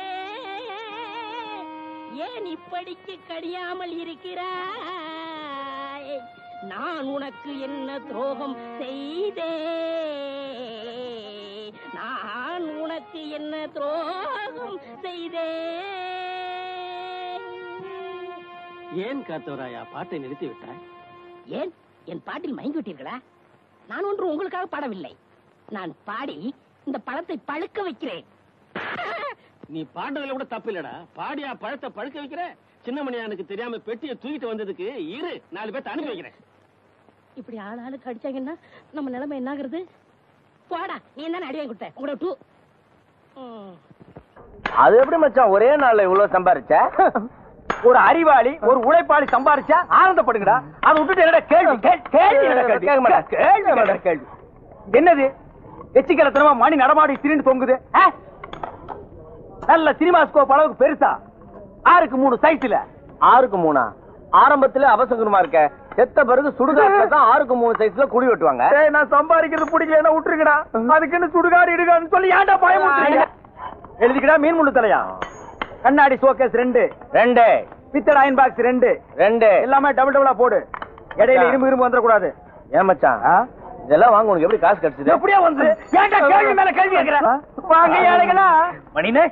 ஏன் இப்படிக்கு கடியாமல் இருக்கிறாய்? நான் உனக்கு என்ன துரோகம் செய்தேன்? நான் உனக்கு என்ன துரோகம் செய்தேன்? ஏன் காத்தவராயா பாட்டை நிறுத்தி விட்டாய்? ஏன் என் பாட்டில் மயங்கி விட்டீர்களா? நான் ஒன்று உங்களுக்காக பாடவில்லை. நான் பாடி இந்த பழத்தை பழுக்க வைக்கிறேன். நீ பாடுறதுல கூட தப்பு இல்லடா. பாடியா பழத்தை பழுக்க வைக்கிற? சின்னமணியானுக்கு தெரியாம பெட்டியை தூக்கிட்டு வந்ததுக்கு 4 பேர்த்த அனுப்பி வைக்கிறேன். இப்படி ஆளுக்கு அடிச்சாங்கன்னா நம்ம நிலைமை என்ன ஆகுறது? போடா, நீ என்ன அடி வாங்கி கொடுத்த? உங்களோட 2 அது எப்படி மச்சான் ஒரே நாள்ல இவ்வளவு சம்பாரிச்ச? ஒரு அறிவாளி ஒரு உழைப்பாளி சம்பாரிச்சா ஆனந்தப்படுங்கடா. அதை விட்டுட்டு என்னடா கேள்வி கேள்வி? என்னது எச்சிக்கலத்தனமா மணி நடமாடி திரிந்து தொங்குது? நல்ல சினிமா ஸ்கோப் அளவுக்கு பெருசா 6க்கு 3 சைஸ்ல. 6க்கு 3 ஆரம்பத்துல அவசகுணமா இருக்க, செத்த பிறகு சுடுகாட்டுல தான் 6க்கு 3 சைஸ்ல குடி வெட்டுவாங்க. நான் சம்பாதிக்கிறது பிடிக்கல, விட்டுருக்கடா. அதுக்குன்னு சுடுகாடு இடுகான்னு சொல்லி ஏன்டா பயமுறுத்துறீங்க? எழுதிக்கடா. மீன் முள்ளு தலையா, கண்ணாடி ஷோகேஸ் 2 பித்தளை அயன் பாக்ஸ் 2 எல்லாமே டபுள் டபுளா போடு. இடையில இரும்பு வந்துடக்கூடாது. ஏன் மச்சான் இதெல்லாம் வாங்க உனக்கு எப்படி காசு கிடைச்சது? எப்படியா வந்து ஏன்டா கேள்வி மேல கேள்வி கேக்குற? வாங்க ஏழைகளா. மணினே,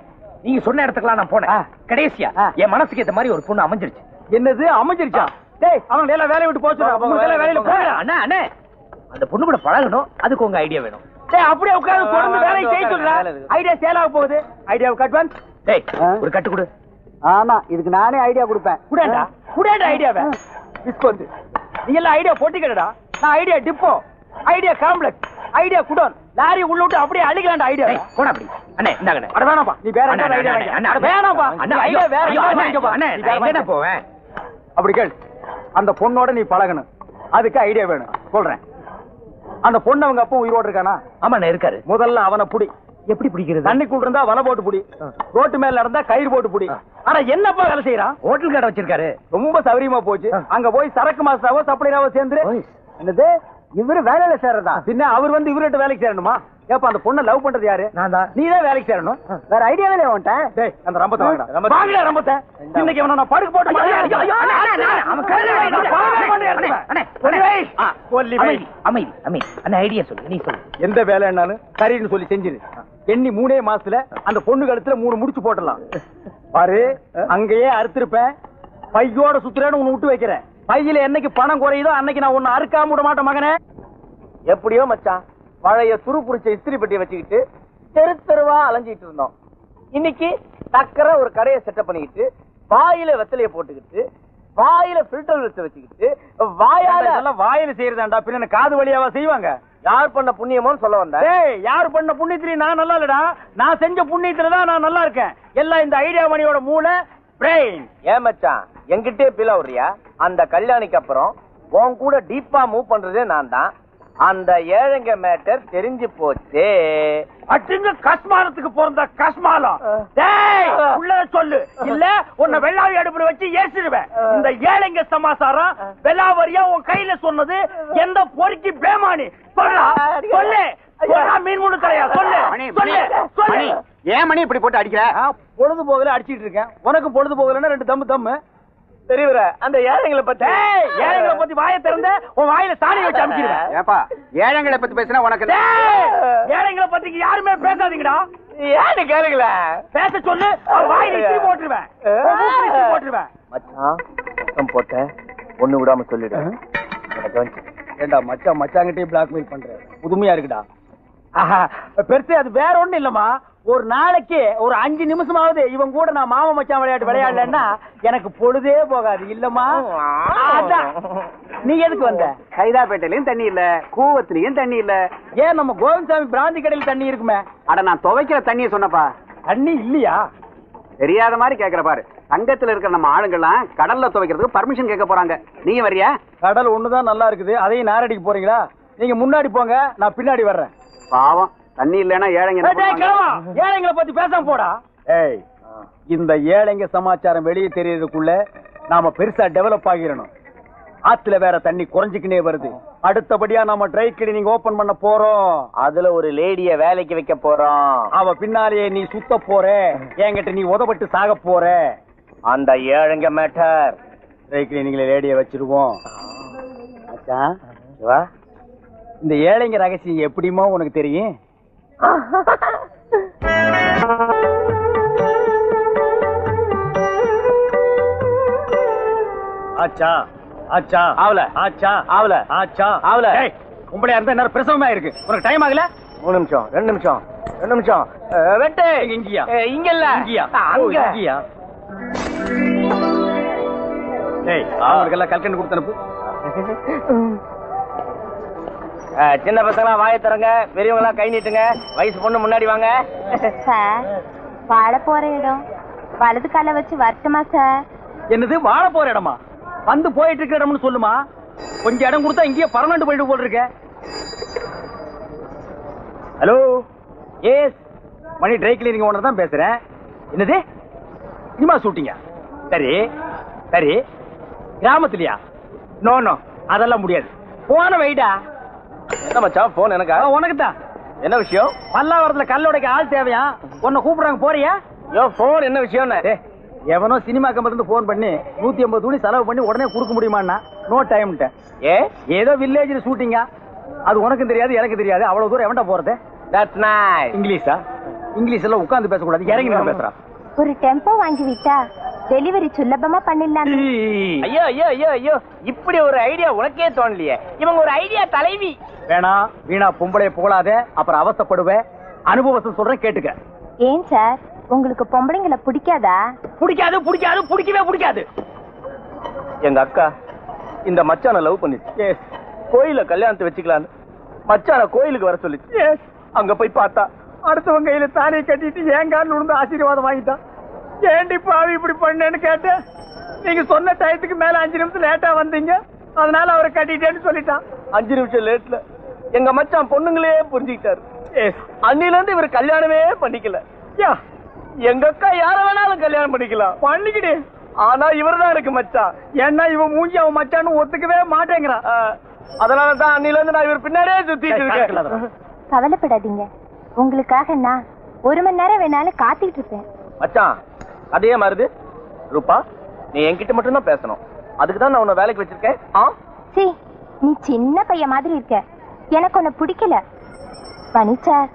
நீங்க சொன்ன இடத்துக்குலாம் நான் போனேன். கடைசியா என் மனசுக்கு ஏத்த மாதிரி ஒரு பொண்ணு அமைஞ்சிருச்சு. என்னது அமைஞ்சிருச்சா? டேய், அவங்க எல்லாம் வேலைய விட்டு போச்சு. வேலையில போற அண்ணா அண்ணே, அந்த பொண்ணு கூட பழகணும், அதுக்கு உங்க ஐடியா வேணும். டேய், அப்படியே உட்கார்ந்து தொடர்ந்து வேலையை செய்ய சொல்றா. ஐடியா சேல் ஆக போகுது. ஐடியாவுக்கு அட்வான்ஸ். டேய், ஒரு கட்டு கொடு. ஆமா, இதுக்கு நானே ஐடியா கொடுப்பேன். குடேண்டா ஐடியாவை. டிஸ்கவுண்ட். நீ எல்லாம் ஐடியா போட்டிக்கடா. நான் idea depot, idea complex, idea godown, lorry உள்ள விட்டு அப்படியே அழிக்கலாம்டா ஐடியா. போடா அப்படி. அண்ணே இந்தாங்க. அட வேணாம்பா, நீ வேற எங்க ஐடியா வாங்க. அட வேணாம்பா, அண்ணா ஐடியா வேற எங்க வாங்கிப்பா. அண்ணே நான் எங்க போவேன்? அப்படி கேள். அந்த பொண்ணோட நீ பழகணும், அதுக்கு ஐடியா வேணும். சொல்றேன். அந்த பொண்ணு அவங்க அப்பா உயிரோடு இருக்கானா? ஆமா இருக்காரு. முதல்ல அவனை புடி. எப்படி பிடிக்கிறது? தண்ணிக்குள்ள இருந்தா வலை போட்டு புடி, ரோட்டு மேல நடந்தா கயிறு போட்டு புடி. ஆனா என்னப்பா வேலை செய்யறான்? ஹோட்டல் கடை வச்சிருக்காரு. ரொம்ப சௌரியமா போச்சு. அங்க போய் சரக்கு மாஸ்டராவோ சப்ளையராவோ சேர்ந்து என்னது இவரு வேலையில சேர்றதா? பின்ன அவர் வந்து இவர்கிட்ட வேலைக்கு சேரணுமா? ஏப்பா அந்த பொண்ணை லவ் பண்றது யாரு? நான் தான். நீ தான் வேலைக்கு சேரணும். வேற ஐடியாவே இல்ல உன்கிட்ட. டேய் அந்த ரம்பத்தை வாங்கடா. வாங்கடா ரம்பத்தை. இன்னைக்கு அவன நான் படுக்க போட்டு அவன் கல்ல ஐடியா சொல்லு, நீ சொல்லு. எந்த வேலை என்னாலும் சரின்னு சொல்லி செஞ்சிரு. எண்ணி 3 மாசத்துல அந்த பொண்ணு கழுத்துல 3 முடிச்சு போட்டலாம். பாரு அங்கேயே அறுத்திருப்பேன். பையோட சுத்துறேன்னு உன்னை விட்டு வைக்கிறேன். பையில என்னைக்கு பணம் குறையுதோ அன்னைக்கு நான் உன்னை அறுக்காம விட மாட்டேன் மகனே. எப்படியோ மச்சான், பழைய துரு புடிச்ச இஸ்திரி பெட்டியை வச்சுக்கிட்டு தெரு தெருவா அலைஞ்சிட்டு இருந்தோம். இன்னைக்கு டக்கர ஒரு கடையை செட்டப் பண்ணிக்கிட்டு வாயில வெத்தலைய போட்டுக்கிட்டு வாயில ஃபில்டர் வச்சுக்கிட்டு வாயில செய்யறதாண்டா, பின்ன காது வழியாவா செய்வாங்க? யார் பண்ண புண்ணியமோன்னு சொல்ல வந்தேன். யார் பண்ண புண்ணியத்திலையும் நான் நல்லா இல்லடா. நான் செஞ்ச புண்ணியத்துலதான் நான் நல்லா இருக்கேன். எல்லாம் இந்த ஐடியா மணியோட மூளை பிரெயின். ஏன் மச்சான் என்கிட்டே பில விடுறியா? அந்த கல்யாணிக்கு அப்புறம் உன் கூட டீப்பா மூவ் பண்றதே நான் தான். அந்த ஏழைங்க மேட்டர் தெரிஞ்சு போச்சு. அட்டுங்க கஸ்மாலத்துக்கு பிறந்த கஸ்மாலம். உள்ள சொல்லு, இல்ல உன்னை வெள்ளாவி அடுப்புல வச்சு ஏசிடுவேன். இந்த ஏழைங்க சமாசாரம் வெள்ளாவரியா உன் கையில சொன்னது எந்த பொறுக்கி பேமானி? சொல்லு மீன் முழு கரையா? சொல்லு. ஏன் மணி இப்படி போட்டு அடிக்கிற? பொழுது போகல அடிச்சிட்டு இருக்கேன். உனக்கு பொழுது போகலன்னா 2 தம்மு தம்மு. தெரியவர அந்த ஏழைங்களை பத்தி வாயை திறந்த உன் வாயில சாணி வச்சு அனுப்பிடுவேன். ஏப்பா ஏழைங்களை பத்தி பேசினா உனக்கு? ஏழைங்களை பத்தி யாருமே பேசாதீங்கடா. ஏன்னு கேளுங்கள பேச சொல்லு, வாயில இஸ்திரி போட்டுருவேன். மச்சான் சத்தம் போட்ட ஒண்ணு விடாம சொல்லிடு. ஏண்டா மச்சான் மச்சாங்கிட்டே பிளாக்மெயில் பண்ற? புதுமையா இருக்குடா. பெருசு அது வேற ஒண்ணு இல்லம்மா. ஒரு நாளைக்கு ஒரு 5 நிமிஷமாவது இவன் கூட நான் மாமா மச்சான் விளையாட்டு விளையாடலன்னா எனக்கு பொழுதே போகாது இல்லம்மா. நீ எதுக்கு வந்த? கைதாப்பேட்டையிலயும் தண்ணி இல்ல, கூவத்திலயும் தண்ணி இல்ல. ஏன் நம்ம கோவிந்தசாமி பிராந்தி கடையில் தண்ணி இருக்குமே? அட நான் துவைக்கிற தண்ணிய சொன்னப்பா. தண்ணி இல்லையா? தெரியாத மாதிரி கேக்குற பாரு. சங்கத்துல இருக்கிற நம்ம ஆளுங்கெல்லாம் கடல்ல துவைக்கிறதுக்கு பர்மிஷன் கேட்க போறாங்க. நீங்க வரியா? கடல் ஒண்ணுதான் நல்லா இருக்குது, அதையும் நாரடிக்கு போறீங்களா? நீங்க முன்னாடி போங்க, நான் பின்னாடி வர்றேன். பாவம் தண்ணி இல்லன்னா ஏழைங்க. ஏழைங்களை பத்தி பேசாம போடா. ஏய் இந்த ஏழைங்க சமாச்சாரம் வெளியே தெரியறதுக்குள்ள நாம பெருசா டெவலப் ஆகிரணும். ஆத்துல வேற தண்ணி குறைஞ்சுக்கினே வருது. அடுத்தபடியா நாம ட்ரை கிளீனிங் ஓபன் பண்ண போறோம். அதுல ஒரு லேடிய வேலைக்கு வைக்க போறோம். அவ பின்னாலேயே நீ சுத்த போற. என்கிட்ட நீ உதப்பட்டு சாக போற. அந்த ஏழைங்க மேட்டர் ட்ரை கிளீனிங்ல லேடிய வச்சிருவோம். இந்த ஏழைங்க ரகசியம் எப்படிமா உனக்கு தெரியும்? ஆச்சா ஆச்சா ஆவல ஆச்சா ஆவல ஆச்சா ஆவல. உங்களுடைய அந்த நேரம் பிரசவமா இருக்கு. உனக்கு டைம் ஆகல? 3 நிமிஷம் 2 நிமிஷம் வெட்டு. இங்கயா? இங்க இல்ல, இங்கயா? அங்க. இங்கயா? டேய் அவங்களுக்கு எல்லாம் கல்கண்டு கொடுத்து அனுப்பு. சின்ன பசங்களா வாயை தரங்க, பெரியவங்க எல்லாம் கை நீட்டுங்க. வயசு பொண்ணு முன்னாடி வாங்க. சார் வாழ போற இடம் வலது கால வச்சு வரட்டுமா சார்? என்னது வாழ போற இடமா? வந்து போயிட்டு இருக்கிற இடம்னு சொல்லுமா. கொஞ்சம் இடம் கொடுத்தா இங்கேயே பர்மனன்ட் போயிட்டு போல் இருக்க. ஹலோ எஸ் மணி ட்ரை கிளீனிங் ஓனர் தான் பேசுறேன். என்னது சினிமா ஷூட்டிங்கா? சரி சரி. கிராமத்துலயா? நோ நோ அதெல்லாம் முடியாது. போன வைடா. என்ன மச்சான் போன் எனக்கா? உனக்கு தான். என்ன விஷயம்? பல்லாவரத்துல கல்லோடைக்கு ஆள் தேவையா? உன்னை கூப்பிடுறாங்க போறியா? யோ போன் என்ன விஷயம்? எவனோ சினிமா கம்பெனில போன் பண்ணி 150 துணி செலவு பண்ணி உடனே கொடுக்க முடியுமான்னா நோ டைம். ஏதோ வில்லேஜ்ல ஷூட்டிங்கா? அது உனக்கும் தெரியாது எனக்கு தெரியாது. அவ்வளவு தூரம் எவன்டா போறது? That's nice. இங்கிலீஷா? இங்கிலீஷ் எல்லாம் உட்கார்ந்து பேசக்கூடாது, இறங்கி நான் பேசுறேன். ஒரு டெம்போ வாங்கி விட்டா டெலிவரி சுலபமா பண்ணிடலாம். ஐயோ ஐயோ ஐயோ ஐயோ, இப்படி ஒரு ஐடியா உனக்கே தோணலையே. இவங்க ஒரு ஐடியா தலைவி. வேணா வீணா பொம்பளைய புகழாத, அப்புறம் அவஸ்தைப்படுவேன். அனுபவத்தை சொல்றேன் கேட்டுக்க. ஏன் சார் உங்களுக்கு பொம்பளைங்களை பிடிக்காதா? பிடிக்காது பிடிக்காது பிடிக்கவே பிடிக்காது. எங்க அக்கா இந்த மச்சான லவ் பண்ணிச்சு. கோயில கல்யாணத்தை வச்சுக்கலான்னு மச்சான கோயிலுக்கு வர சொல்லிச்சு. அங்க போய் பார்த்தா அடுத்தவங்க கையில தானே கட்டிட்டு என் காலில் விழுந்து ஆசீர்வாதம் வாங்கிட்டான். ஏண்டி பாவி இப்படி பண்ணேன்னு கேட்டேன். நீங்க சொன்ன டயத்துக்கு மேல 5 நிமிஷம் லேட்டா வந்தீங்க, அதனால அவரை கட்டிட்டேன்னு சொல்லிட்டான். 5 நிமிஷம் லேட்ல எங்க மச்சான் பொண்ணுங்களே புரிஞ்சுக்கிட்டாரு. அன்னில இருந்து இவர் கல்யாணமே பண்ணிக்கல. எங்க அக்கா யார வேணாலும் கல்யாணம் பண்ணிக்கலாம், பண்ணிக்கிடு. ஆனா இவர்தான் இருக்கு மச்சான். ஏன்னா இவன் மூஞ்சி அவன் மச்சான்னு ஒத்துக்கவே மாட்டேங்கிறான். அதனாலதான் அன்னில இருந்து நான் இவர் பின்னாடியே சுத்திட்டு இருக்கேன். கவலைப்படாதீங்க, உங்களுக்காக நான் 1 மணி நேரம் வேணாலும் காத்துக்கிட்டு இருப்பேன். மச்சான் அதே மாதிரி ரூபா, நீ என்கிட்ட மட்டும் தான் பேசணும். அதுக்குதான் நான் உன்னை வேலைக்கு வச்சிருக்கேன். சி, நீ சின்ன பையன் மாதிரி இருக்க, எனக்கு உன்னை பிடிக்கல. Mani sir,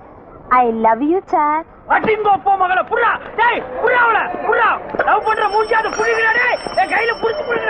I love you sir. அடிங்கப்போ மகள புறா, டேய் புறாவல புறா லவ் பண்ற மூஞ்சாத புடிங்கடா, டேய் என் கையில புடிச்சு புடிங்க.